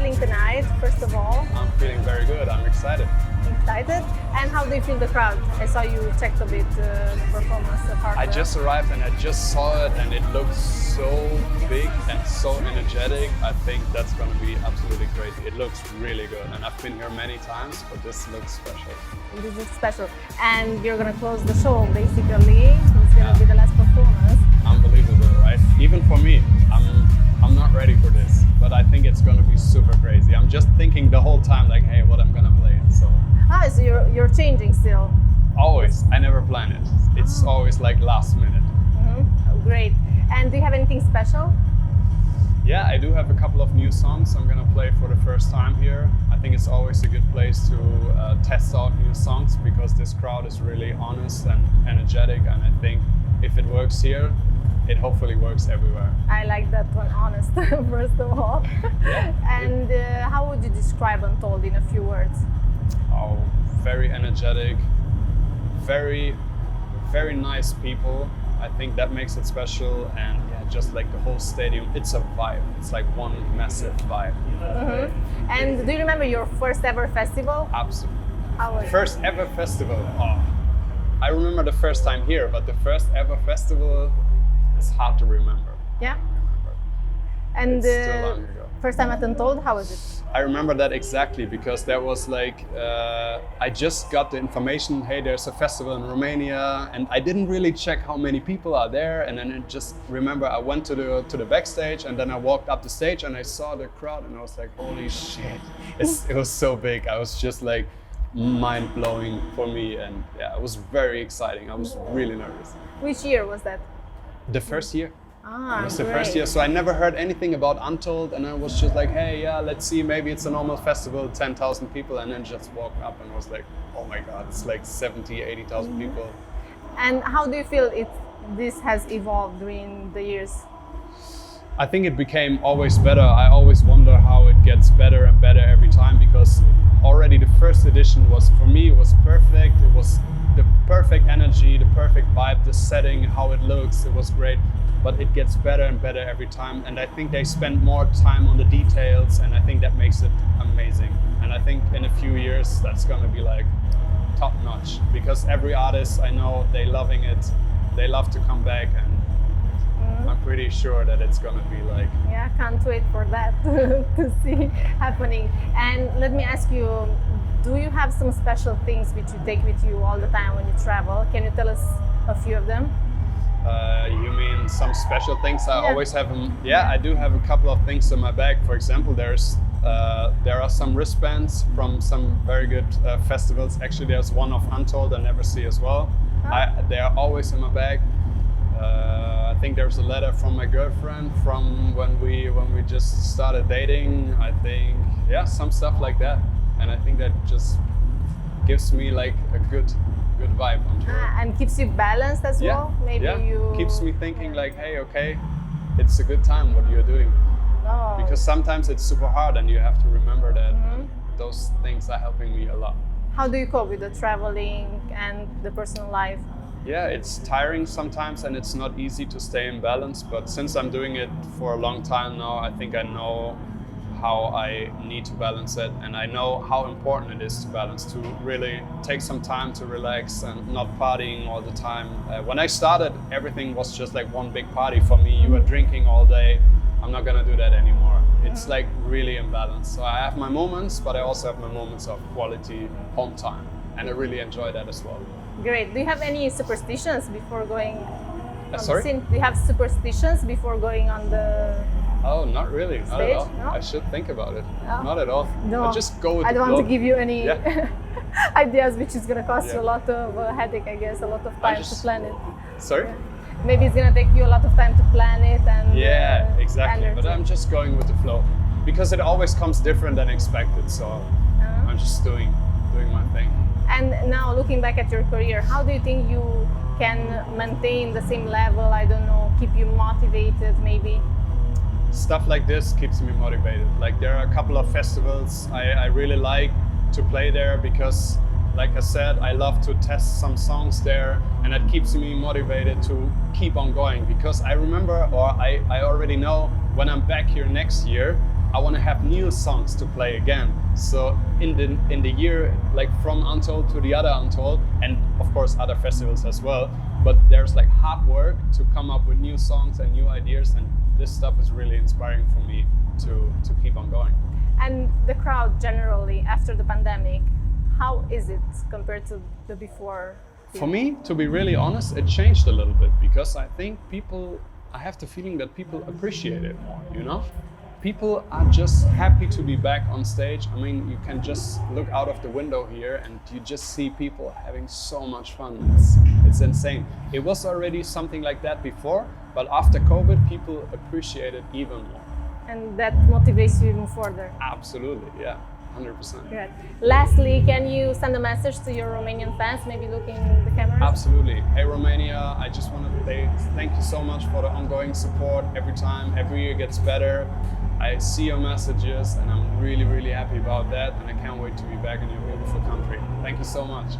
feeling tonight, first of all? I'm feeling very good. I'm excited. Excited? And how do you feel the crowd? I saw you checked a bit the performance of hardware. I just arrived and I just saw it and it looks so big and so energetic. I think that's going to be absolutely crazy. It looks really good and I've been here many times, but this looks special. This is special. And you're going to close the show basically. It's going to be the last performance. Unbelievable, right? Even for me, I'm not ready for this, but I think it's going to be super crazy. I'm just thinking the whole time like, hey, what I'm going to play. So you're changing still? Always. I never plan it. It's always like last minute. Oh, great. And do you have anything special? Yeah, I do have a couple of new songs I'm going to play for the first time here. I think it's always a good place to test out new songs because this crowd is really honest and energetic, and I think if it works here, it hopefully works everywhere. I like that one, honest, first of all. Yeah. And how would you describe Untold in a few words? Oh, very energetic, very, very nice people. I think that makes it special, and yeah, just like the whole stadium, it's a vibe. It's like one massive vibe. Mm-hmm. And do you remember your first ever festival? Absolutely. How was it? First ever festival. Oh, I remember the first time here, but the first ever festival is hard to remember. Yeah. And It's too long ago. first time at Untold, how was it? I remember that exactly because there was like, I just got the information, hey, there's a festival in Romania, and I didn't really check how many people are there. And then I just remember I went to the backstage, and then I walked up the stage and I saw the crowd and I was like, holy shit, it was so big. I was just like mind blowing for me, and yeah, it was very exciting. I was really nervous. Which year was that? The first year. Ah, It was the great. first year, so I never heard anything about Untold, and I was just like, hey, yeah, let's see, maybe it's a normal festival, 10,000 people, and then just walk up and was like, oh my God, it's like 70, 80,000 people. And how do you feel this has evolved during the years? I think it became always better. I always wonder how it gets better and better every time, because already the first edition was, for me, it was perfect. It was the perfect energy, the perfect vibe, the setting, how it looks, it was great. But it gets better and better every time, and I think they spend more time on the details, and I think that makes it amazing. And I think in a few years that's gonna be like top notch, because every artist I know, they loving it, they love to come back, and I'm pretty sure that it's gonna be like... Yeah, can't wait for that to see happening. And let me ask you, do you have some special things which you take with you all the time when you travel? Can you tell us a few of them? You mean some special things I always have? Yeah, I do have a couple of things in my bag. For example, there are some wristbands from some very good festivals. Actually, there's one of Untold I never see as well. They are always in my bag. I think there's a letter from my girlfriend from when we just started dating. I think, yeah, some stuff like that. And I think that just gives me like a good vibe on tour. And keeps you balanced as well? Maybe you... keeps me thinking like, hey, okay, it's a good time what you're doing. Oh. Because sometimes it's super hard and you have to remember that those things are helping me a lot. How do you cope with the traveling and the personal life? Yeah, it's tiring sometimes and it's not easy to stay in balance, but since I'm doing it for a long time now, I think I know how I need to balance it, and I know how important it is to balance, to really take some time to relax and not partying all the time. When I started, everything was just like one big party for me. You were drinking all day. I'm not gonna do that anymore. It's like really imbalanced. So I have my moments, but I also have my moments of quality home time, and I really enjoy that as well. Great. Do you have any superstitions before going on Sorry? the scene? Do you have superstitions before going on the... Oh, not really. Not Stage? at all. No? I should think about it. No? Not at all. No. I just go with I the don't flow. want to give you any ideas, which is going to cost you Yeah. a lot of headache, I guess, a lot of time to plan it. Sorry? Maybe it's going to take you a lot of time to plan it and Yeah, exactly. But energy. I'm just going with the flow because it always comes different than expected. So I'm just doing my thing. And now looking back at your career, how do you think you can maintain the same level? I don't know, keep you motivated maybe? Stuff like this keeps me motivated. Like there are a couple of festivals I really like to play there because, like I said, I love to test some songs there, and that keeps me motivated to keep on going, because I remember, or I already know when I'm back here next year, I want to have new songs to play again. So in the year, like from Untold to the other Untold, and of course other festivals as well, but there's like hard work to come up with new songs and new ideas, and this stuff is really inspiring for me to keep on going. And the crowd generally after the pandemic, how is it compared to the before? For me, to be really honest, it changed a little bit, because I think I have the feeling that people appreciate it more, you know? People are just happy to be back on stage. I mean, you can just look out of the window here and you just see people having so much fun. It's insane. It was already something like that before, but after COVID, people appreciate it even more. And that motivates you even further. Absolutely, yeah, 100%. Good. Lastly, can you send a message to your Romanian fans, maybe looking in the camera? Absolutely. Hey Romania, I just want to say thank you so much for the ongoing support every time. Every year gets better. I see your messages and I'm really, really happy about that, and I can't wait to be back in your beautiful country. Thank you so much.